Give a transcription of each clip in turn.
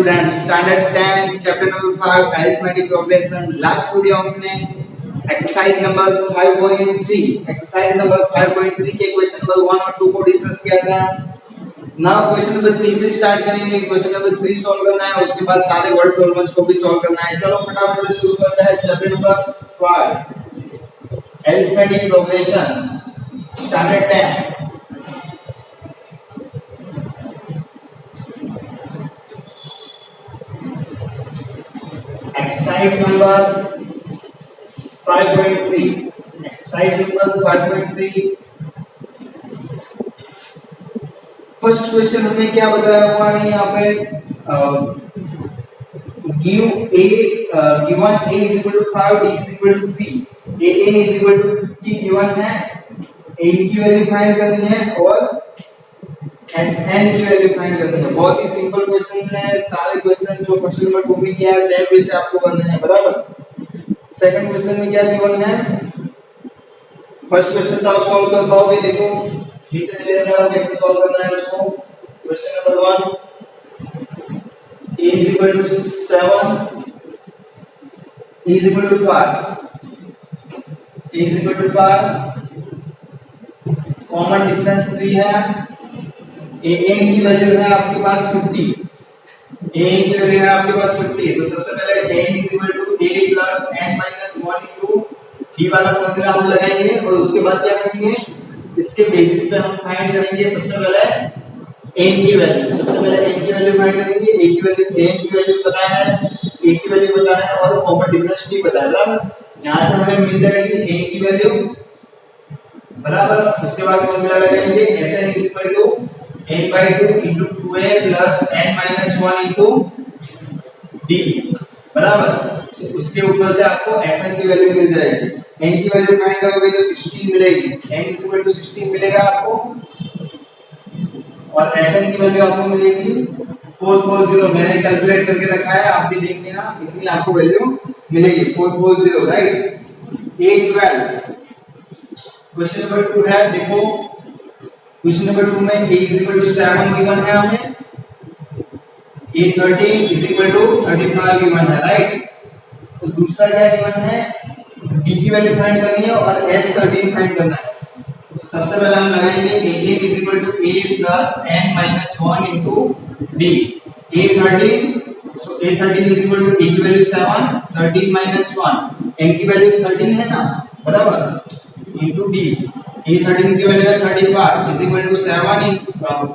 Students, standard 10 chapter number 5 arithmetic progression. Last video हमने exercise number 5.3 के question number 1 और 2 को डिस्कस किया था। नाउ क्वेश्चन नंबर 3 से स्टार्ट करेंगे। क्वेश्चन नंबर 3 सॉल्व करना है, उसके बाद सारे वर्ड प्रॉब्लम्स को भी सॉल्व करना है। चलो फटाफट से शुरू करते हैं। Chapter number 5 arithmetic progressions, standard 10। Exercise number 5.3. Exercise number 5.3. First question हमें क्या बताया हुआ है यहाँ पे? Given a is equal to 5, d is equal to 3, an is equal to 50 given है। a की वैल्यू फाइंड करनी है और Sn की वैल्यू फाइंड करनी है। बहुत ही सिंपल क्वेश्चन है। सारे क्वेश्चन जो क्वेश्चन नंबर 2 में किया है सेम वे से आपको करने हैं, बराबर। सेकंड क्वेश्चन में क्या गिवन है? फर्स्ट क्वेश्चन तो आप सॉल्व कर पाओगे। देखो हिंट दे देता हूं कैसे सॉल्व करना है उसको। Question number 1, a is equal to 7, a is equal to 5, a is equal to 5, common difference 3 है। an की वैल्यू है आपके पास 50, an की वैल्यू है आपके पास 50। तो सबसे पहले an is equal to a plus n minus 1 into d वाला फॉर्मूला हम लगाएंगे और उसके बाद क्या करेंगे, इसके बेसिस पे हम फाइंड करेंगे सबसे पहले n की वैल्यू। सबसे पहले n की वैल्यू फाइंड करेंगे। a की वैल्यू, n की वैल्यू पता है, a की वैल्यू पता है और कॉमन डिफरेंस d पता है, बराबर। यहां से हमें मिल जाएगी n की वैल्यू, बराबर। उसके बाद फॉर्मूला लगाएंगे Sn is equal to n by 2 into 2a plus n minus 1 into d, बराबर। उसके ऊपर से आपको Sn की वैल्यू मिल जाएगी। n की वैल्यू फाइंड करोगे तो 16 मिलेगी। n is equal to 16 मिलेगा आपको और Sn की वैल्यू आपको मिलेगी 440। मैंने कैलकुलेट करके रखा है, आप भी देख लेना, इतनी आपको वैल्यू मिलेगी 440, राइट। 812 क्वेश्चन नंबर 2 है। देखो क्वेश्चन नंबर 2 में a is equal to 7 given है हमें, a13 is equal to 35 given है, राइट। तो दूसरा क्या गिवन है? d की वैल्यू फाइंड करनी है और s13 फाइंड करना है। तो सबसे पहले हम लगाएंगे a8 is equal to a plus n minus 1 into d, a13, so a13 is equal to a की वैल्यू 7, 13 minus 1, n की वैल्यू 13 है ना, बराबर, into d, a13 की वैल्यू है 35 is equal to 7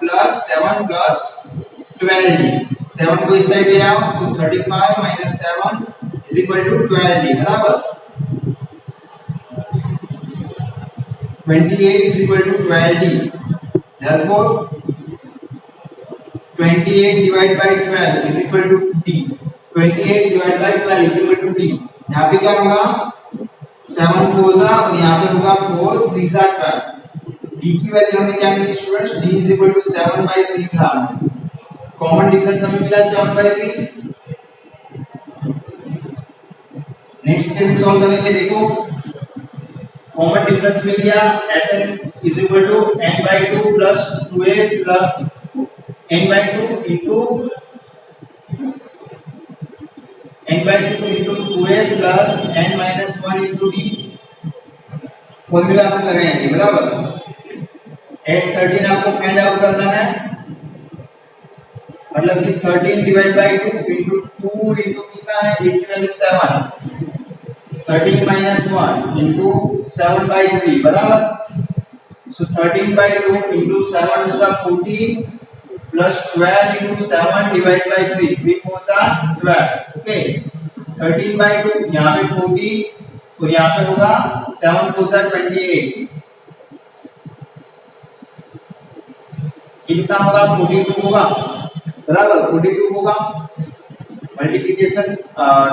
plus 7 plus 12d। 7 को इस side ले आओ तो 35 minus 7 is equal to 12d, बराबर। 28 is equal to 12d, therefore 28 divided by 12 is equal to d। 28 divided by 12 is equal to d। यहाँ पे क्या होगा? 7 4 और यहाँ पे होगा 4 3 12। d की वैल्यू हमें क्या मिली students? d is equal to 7/3 मिला हमें। कॉमन डिफरेंस हमें मिला 7/3। नेक्स्ट कैसे सॉल्व करेंगे? देखो कॉमन डिफरेंस मिल गया। Sn is equal to n/2 plus 2a plus n/2 into n/2 into 2a plus n minus 1 into d। Formula हम लगाएंगे, बराबर। S13 आपको फाइंड आउट करना है, मतलब कि 13 डिवाइड बाय 2 into 2 into कितना है? a की वैल्यू 7, 13 minus 1 into 7/3, बराबर। सो 13/2 into 7 is 14 plus 12 into 7 divided by 3, 3 4 12, okay. 13/2 यहाँ पे 40 तो यहाँ पे होगा 7 4 28, कितना होगा? 42 होगा, बराबर। 42 होगा। मल्टीप्लिकेशन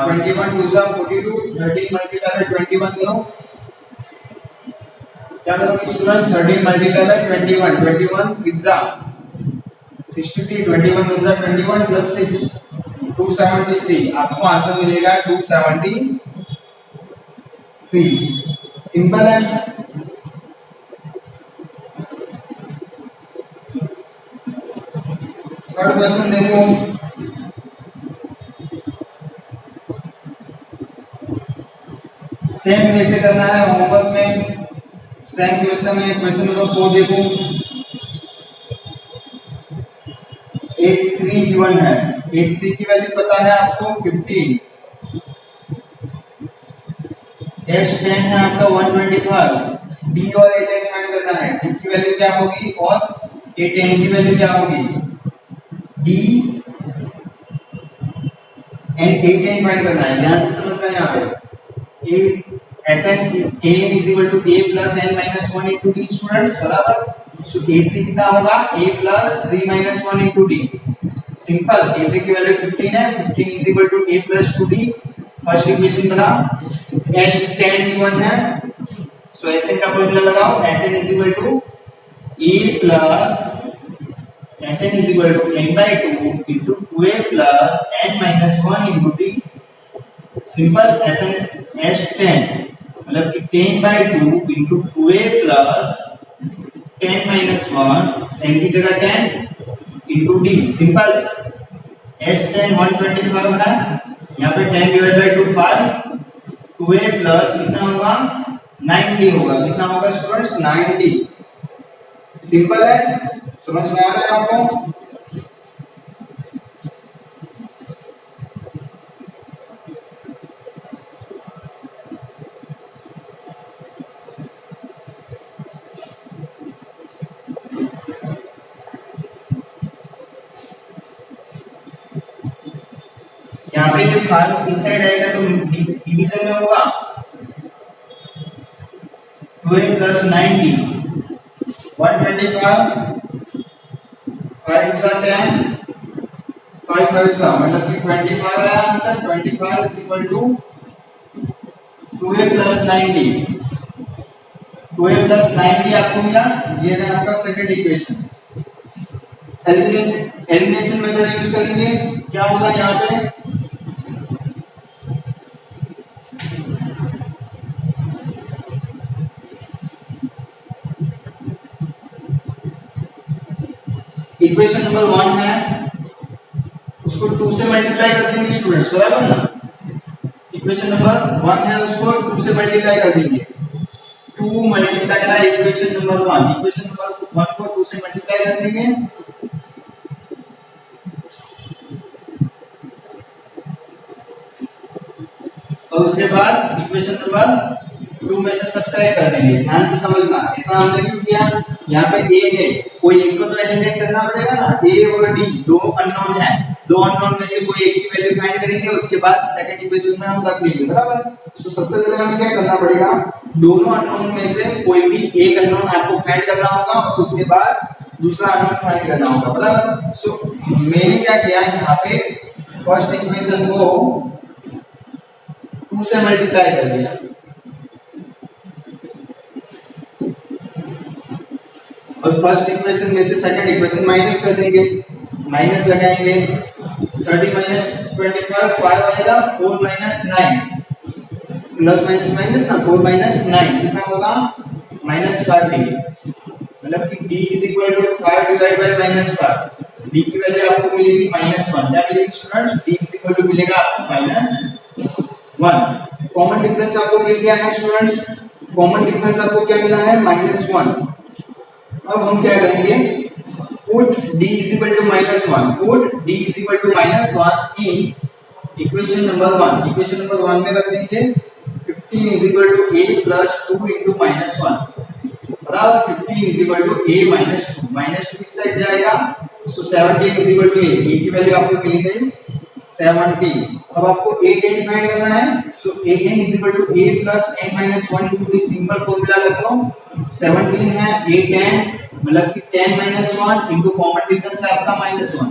21 2 42, 13 मल्टीप्लाई बाय 21 करो। क्या करोगे स्टूडेंट? 13 multiply by 21, 21 3 63, 21 21 plus 6 273। आपको आंसर मिलेगा 273। सिंपल है। थर्ड क्वेश्चन देखो, सेम वैसे करना है होमवर्क में। सेम क्वेश्चन है, क्वेश्चन नंबर 4 देखो। H3 गिवन है, H3 की वैल्यू पता है आपको 15, H10 है आपका 125, D और A10 फाइंड करना है। D की वैल्यू क्या होगी और A10 की वैल्यू क्या होगी। D एंड A10 फाइंड करना है, ध्यान से समझना है यहाँ पे। Sn An is equal to A plus n minus 1 into D students, बराबर। सो A3 कितना होगा, A plus 3 minus 1 into D। Simple, A3 की वैल्यू 15 है, 15 is equal to A plus 2D। First equation बना। H10 गिवन है, सो Sn का formula लगाओ, Sn is equal to A plus Sn is equal to n by 2 into 2A plus n minus 1 into D। Simple, H10 मतलब कि 10 by 2 into 2A plus 10 minus 1, n की जगह 10 into D। Simple, H10 125 है, यहाँ पे 10 divided by 2 5, 2A plus कितना होगा 90 होगा। कितना होगा स्टूडेंट्स, 90। सिंपल है, समझ में आ रहा है आपको। यहाँ पे जब 5 इस साइड आएगा तो डिवीजन में होगा 12 plus 90 125 5 is 10 5 is मतलब कि 25 है answer. 25 is equal to 2A plus 90, 2A plus 90 आपको मिला। ये है आपका second equation. Elimination method use करेंगे, क्या होगा यहाँ पे, इक्वेशन नंबर 1 है, उसको 2 से मल्टीप्लाई कर देंगे स्टूडेंट्स, बराबर ना। इक्वेशन नंबर 1 है, उसको 2 से मल्टीप्लाई कर देंगे। 2 multiply by equation number 1, equation number 1 को 2 से मल्टीप्लाई कर देंगे। और उसके बाद इक्वेशन नंबर 2 में से सब्ट्रैक्ट कर देंगे। ध्यान से समझना, ऐसा हमने क्यों किया, यहाँ पे A है, कोई एक को तो एलिमिनेट करना पड़ेगा ना। A और D दो अननोन है, दो अननोन में से कोई एक की वैल्यू फाइंड करेंगे, उसके बाद सेकंड इक्वेशन में हम रख देंगे, बराबर। तो सबसे पहले हमें क्या करना पड़ेगा, दोनों अननोन में से कोई भी एक अननोन आपको फाइंड करना होगा और उसके बाद दूसरा अननोन फाइंड करना होगा, बराबर। सो मैंने क्या किया, यहाँ पे फर्स्ट इक्वेशन को 2 से मल्टीप्लाई कर दिया और फर्स्ट इक्वेशन में से सेकंड इक्वेशन माइनस कर देंगे, माइनस लगाएंगे। 30 minus 25 5 आएगा, 4 minus 9 प्लस माइनस माइनस ना, 4 minus 9 कितना होगा -30, मतलब कि d is equal to 5 divided by -5। d की वैल्यू आपको मिलेगी -1। क्या मिलेगी students, d is equal to मिलेगा आपको -1। कॉमन डिफरेंस आपको मिल गया है स्टूडेंट्स, कॉमन डिफरेंस आपको क्या मिला है -1। अब हम क्या करेंगे, put d is equal to -1, put d is equal to -1 in equation number 1। Equation number 1 में रख देंगे 15 is equal to a plus 2 into -1, बराबर 15 is equal to a minus 2, -2 इस साइड जाएगा, सो 17 is equal to a की value आपको मिल गई 70। अब आपको a10 फाइंड करना है, सो a10 is equal to a plus n minus 1 into the simple formula लगाओ। 17 है, a10 मतलब कि 10 minus 1 into कॉमन डिफरेंस है आपका -1,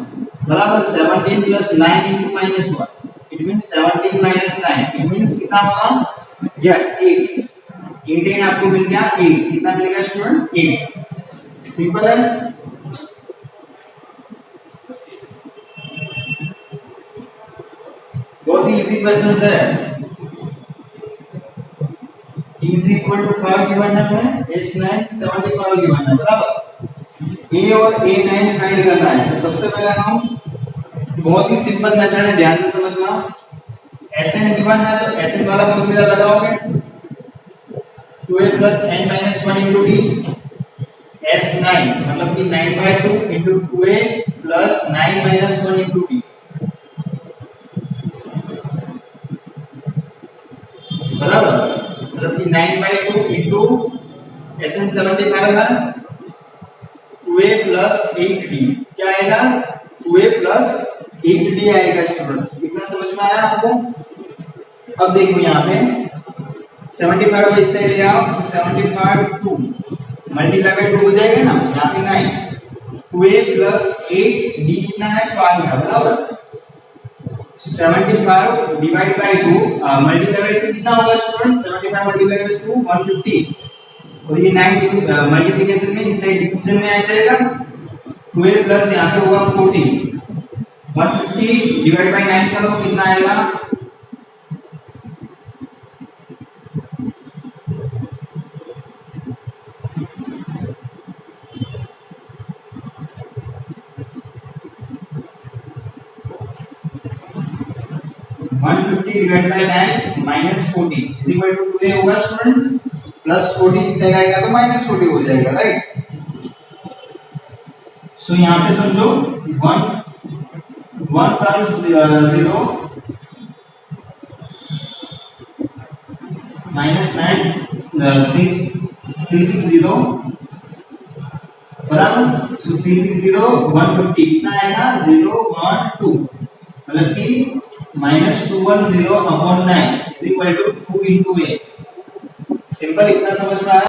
बराबर 17 plus 9 into -1, it means 17 minus 9, it means कितना होगा, यस 8। a10 आपको मिल गया 8, कितना मिलेगा स्टूडेंट्स 8। सिंपल है, बहुत ही इजी क्वेश्चन है। इज इक्वल टू 5 गिवन है, h9 75 गिवन है, बराबर। a और a9 फाइंड करना है, तो सबसे पहले हम बहुत ही सिंपल मेथड है, ध्यान से समझना। Sn गिवन है तो Sn वाला फॉर्मूला लगाओगे, 2a plus n minus 1 into d s9 मतलब कि 9/2 into 2a plus 9 minus 1 into d बराबर मतलब कि 9/2 into Sn 75 है 2a plus 8d क्या आएगा 2a plus 8d आएगा स्टूडेंट्स कितना समझ में आया आपको। अब देखो यहाँ पे 75 को इस साइड ले आओ तो 75 2 मल्टीप्लाई बाय 2 हो जाएगा ना यहाँ पे 9 2a plus 8d कितना है 5 है बराबर 75 डिवाइड बाय 2 मल्टीप्लाई बाय 2 कितना होगा स्टूडेंट्स 75 मल्टीप्लाई बाय 2 150 और ये 9 मल्टीप्लिकेशन में इस साइड डिवीजन में आ जाएगा 2a प्लस यहाँ पे होगा 14 150 डिवाइड बाय 9 करो कितना आएगा 150 divide by 9 minus 40 is equal to 2a होगा स्टूडेंट्स प्लस 40 इस साइड आएगा तो माइनस 40 हो जाएगा राइट। सो यहाँ पे समझो 1 टर्म 0 माइनस 9 360 बराबर सो 360 150 कितना आएगा 0 1 2 मतलब कि -210 upon 9 is equal to 2 into a simple इतना समझ में आया।